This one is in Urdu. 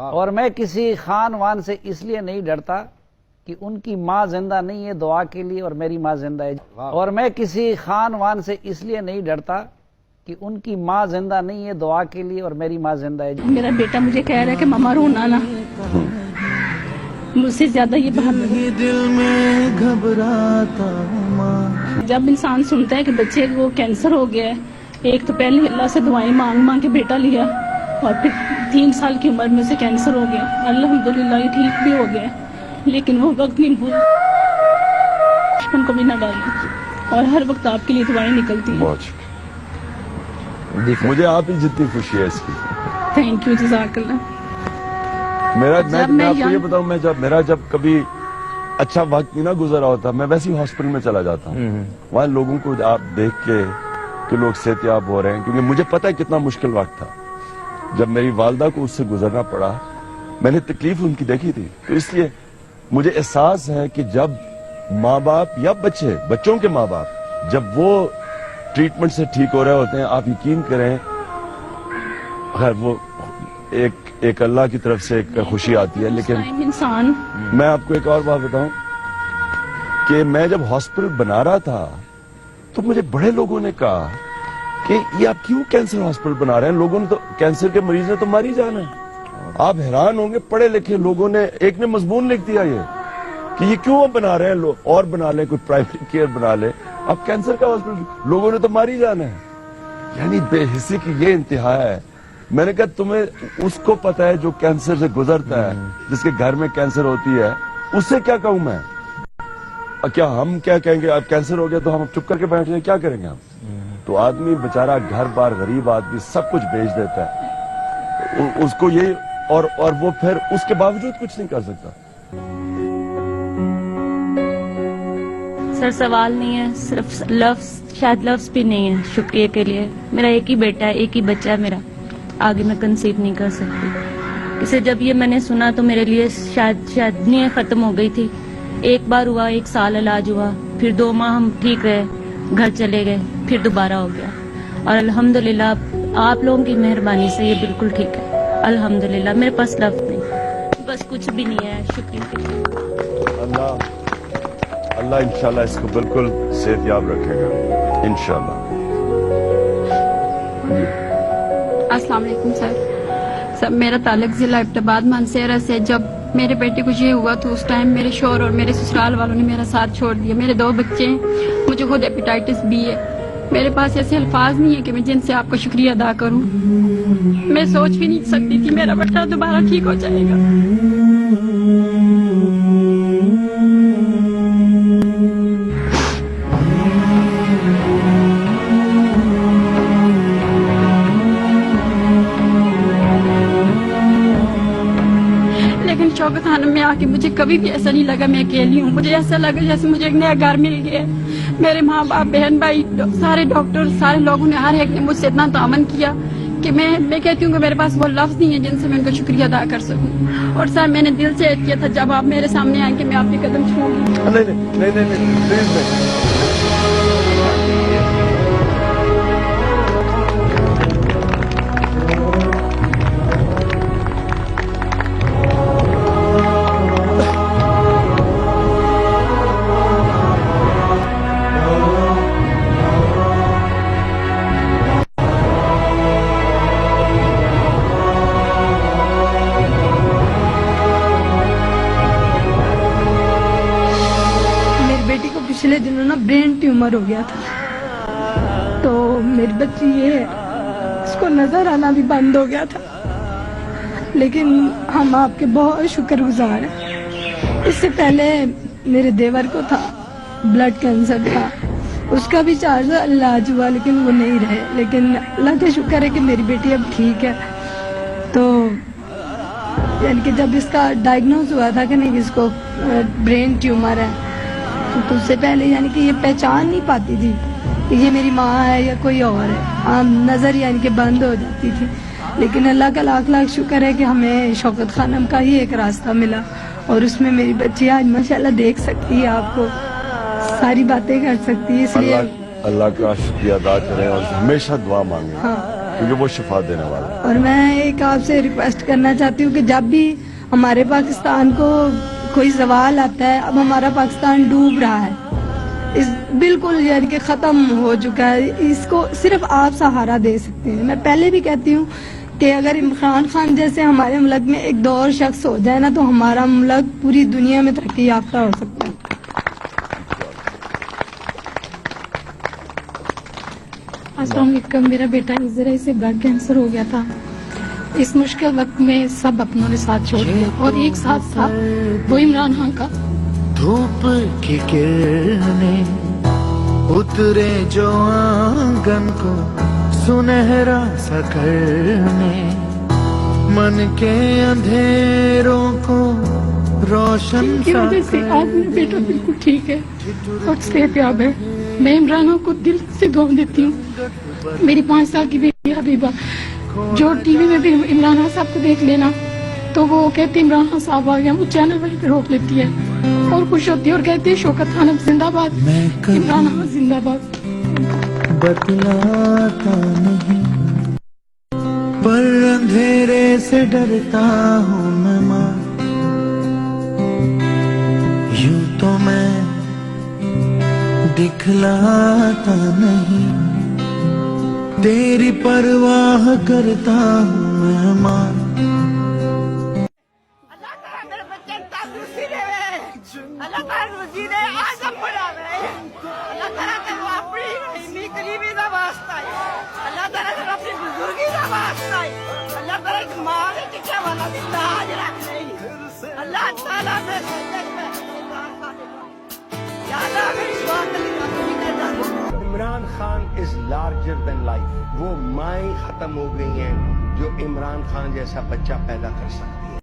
اور میں کسی خان وان سے اس لیے نہیں ڈرتا کہ ان کی ماں زندہ نہیں ہے دعا کے لیے اور میری ماں زندہ ہے، اور میں کسی خان وان سے اس لیے نہیں ڈرتا کہ ان کی ماں زندہ نہیں ہے دعا کے لیے اور میری ماں زندہ ہے۔ میرا بیٹا مجھے کہہ رہا ہے کہ ماما رونا نا، مجھ سے زیادہ یہ بات دل میں گھبراتا ہوں۔ جب انسان سنتا ہے کہ بچے کو کینسر ہو گیا ہے، ایک تو پہلے اللہ سے دعائیں مانگ مانگ کے بیٹا لیا اور پھر 3 سال کی عمر میں سے کینسر ہو گیا، الحمدللہ یہ ٹھیک بھی ہو گیا، لیکن وہ وقت نہیں بھول بچپن کو بھی نہ ڈالیں اور ہر وقت آپ کے لیے دعائیں نکلتی ہیں۔ مجھے آپ ہی جتنی خوشی ہے اس کی۔ تھینک یو، جزاک اللہ۔ میں آپ کو یہ بتاؤں، میرا جب کبھی اچھا وقت نہیں نہ گزرا ہوتا، میں ویسے ہی ہاسپٹل میں چلا جاتا ہوں، وہاں لوگوں کو آپ دیکھ کے کہ لوگ صحت یاب ہو رہے ہیں، کیونکہ مجھے پتا ہے کتنا مشکل وقت تھا جب میری والدہ کو اس سے گزرنا پڑا، میں نے تکلیف ان کی دیکھی تھی، تو اس لیے مجھے احساس ہے کہ جب ماں باپ یا بچوں کے ماں باپ جب وہ ٹریٹمنٹ سے ٹھیک ہو رہے ہوتے ہیں، آپ یقین کریں خیر وہ ایک اللہ کی طرف سے ایک خوشی آتی ہے۔ لیکن انسان میں آپ کو ایک اور بات بتاؤں کہ میں جب ہاسپٹل بنا رہا تھا تو مجھے بڑے لوگوں نے کہا کہ یہ آپ کیوں کینسر ہاسپٹل بنا رہے ہیں، لوگوں نے تو کینسر کے مریض نے تو مر ہی جانا ہے۔ آپ حیران ہوں گے، پڑھے لکھے لوگوں نے ایک نے مضمون لکھ دیا یہ کہ یہ کیوں آپ بنا رہے ہیں، لوگ اور بنا لیں، کوئی پرائمری کیئر بنا لیں، اب کینسر کا ہاسپٹل، لوگوں نے تو مر ہی جانا ہے۔ یعنی بے حسی کی یہ انتہا ہے۔ میں نے کہا تمہیں اس کو پتا ہے جو کینسر سے گزرتا ہے، جس کے گھر میں کینسر ہوتی ہے، اس سے کیا کہوں میں؟ کیا ہم کیا کہیں گے اب کینسر ہو گیا تو ہم چپ کر کے بیٹھ جائیں، کیا کریں گے ہم؟ تو آدمی بیچارہ گھر بار غریب آدمی سب کچھ بیچ دیتا ہے اس کو یہ، اور وہ پھر اس کے باوجود کچھ نہیں کر سکتا۔ سر سوال نہیں ہے، صرف لفظ، شاید لفظ بھی نہیں ہے شکریہ کے لیے۔ میرا ایک ہی بیٹا ہے، ایک ہی بچہ ہے میرا، آگے میں کنسیو نہیں کر سکتی۔ اسے جب یہ میں نے سنا تو میرے لیے شاید نیند ختم ہو گئی تھی۔ ایک بار ہوا، 1 سال علاج ہوا، پھر 2 ماہ ہم ٹھیک رہے، گھر چلے گئے، پھر دوبارہ ہو گیا، اور الحمدللہ آپ لوگوں کی مہربانی سے یہ بالکل ٹھیک ہے، الحمدللہ۔ میرے پاس لفظ نہیں، بس کچھ بھی نہیں ہے، شکریہ کے لیے۔ اللہ انشاءاللہ اس کو بالکل صحت یاب رکھے گا انشاءاللہ۔ السلام علیکم سر، میرا تعلق ضلع ایبٹ مانسہرہ سے۔ جب میرے بیٹے کو یہ ہوا تو اس ٹائم میرے شوہر اور میرے سسرال والوں نے میرا ساتھ چھوڑ دیا۔ میرے 2 بچے ہیں، مجھے خود ہیپیٹائٹس بی ہے۔ میرے پاس ایسے الفاظ نہیں ہے کہ میں جن سے آپ کا شکریہ ادا کروں۔ میں سوچ بھی نہیں سکتی تھی میرا بیٹا دوبارہ ٹھیک ہو جائے گا۔ شوکت خانم میں آ کے مجھے کبھی بھی ایسا نہیں لگا میں اکیلی ہوں، مجھے ایسا لگا جیسے مجھے ایک نیا گھر مل گیا ہے۔ میرے ماں باپ، بہن بھائی، سارے ڈاکٹر، سارے لوگوں نے، ہر ایک نے مجھ سے اتنا تعاون کیا کہ میں کہتی ہوں کہ میرے پاس وہ لفظ نہیں ہے جن سے میں ان کا شکریہ ادا کر سکوں۔ اور سر میں نے دل سے عہد کیا تھا جب آپ میرے سامنے آئیں کہ میں آپ کے قدم چھوؤں گی۔ نہیں پلیز نہیں۔ پچھلے دنوں نا برین ٹیومر ہو گیا تھا، تو میری بچی یہ ہے اس کو نظر آنا بھی بند ہو گیا تھا، لیکن ہم آپ کے بہت شکر گزار ہیں۔ اس سے پہلے میرے دیور کو تھا، بلڈ کینسر تھا، اس کا بھی 4 سال علاج ہوا لیکن وہ نہیں رہے، لیکن اللہ کا شکر ہے کہ میری بیٹی اب ٹھیک ہے۔ تو یعنی کہ جب اس کا ڈائگنوز ہوا تھا کہ نہیں اس کو برین ٹیومر ہے، تو اس سے پہلے یعنی کہ یہ پہچان نہیں پاتی تھی کہ یہ میری ماں ہے یا کوئی اور ہے، عام نظر یعنی کہ بند ہو جاتی تھی۔ لیکن اللہ کا لاکھ لاکھ شکر ہے کہ ہمیں شوکت خانم کا ہی ایک راستہ ملا، اور اس میں میری بچی آج ماشاءاللہ دیکھ سکتی ہے، آپ کو ساری باتیں کر سکتی ہے۔ اس لیے اللہ کا شکریہ ادا کریں اور ہمیشہ دعا مانگیں۔ ہاں کیونکہ وہ شفا دینے والا ہے. اور میں ایک آپ سے ریکویسٹ کرنا چاہتی ہوں کہ جب بھی ہمارے پاکستان کو کوئی زوال آتا ہے، اب ہمارا پاکستان ڈوب رہا ہے، بالکل یعنی کہ ختم ہو چکا ہے، اس کو صرف آپ سہارا دے سکتے ہیں. میں پہلے بھی کہتی ہوں کہ اگر عمران خان جیسے ہمارے ملک میں ایک دو اور شخص ہو جائے نا تو ہمارا ملک پوری دنیا میں ترقی یافتہ ہو سکتا ہے. السلام علیکم. میرا بیٹا ذرا سے بلڈ کینسر ہو گیا تھا. اس مشکل وقت میں سب اپنوں نے ساتھ چھوڑ دیا اور ایک ساتھ تھا وہ عمران خان کا. دھوپ کی کرنیں اترے جو آنگن کو سنہرا سا کرنے، من کے اندھیروں کو روشن کی سا وجہ سے آج میرا بیٹا بالکل ٹھیک ہے اور صحت یاب ہے. میں عمران خان کو دل سے دعا دیتی ہوں. میری 5 سال کی بیٹی حبیبہ جو ٹی وی میں بھی عمران خان صاحب کو دیکھ لینا تو وہ کہتی عمران خان صاحب آ گیا، وہ چینل وہیں پہ روک لیتی ہے اور خوش ہوتی ہے اور کہتی ہے شوکت خان اب زندہ باد، عمران خان زندہ باد. بتلاتا نہیں پر اندھیرے سے ڈرتا ہوں میں ماں، یوں تو میں دکھلاتا نہیں، تیری پرواہ کرتا ہوں میں ماں. اللہ تعالیٰ میرے بچے تندرستی دے اللہ تعالیٰ وزیر اعظم بنا اللہ تعالیٰ تیرے اپنی رحیمی قریبی کا واسطہ ہے. اللہ تعالیٰ تیرے اپنی بزرگی کا واسطہ ہے. اللہ تعالیٰ ایک ماں کے ٹکے والا بھی لاج رکھ نہیں. اللہ تعالیٰ میں سجدے میں یا اللہ میری دعا کر Imran Khan is larger then life. وہ مائیں ختم ہو گئی ہیں جو عمران خان جیسا بچہ پیدا کر سکتی ہے.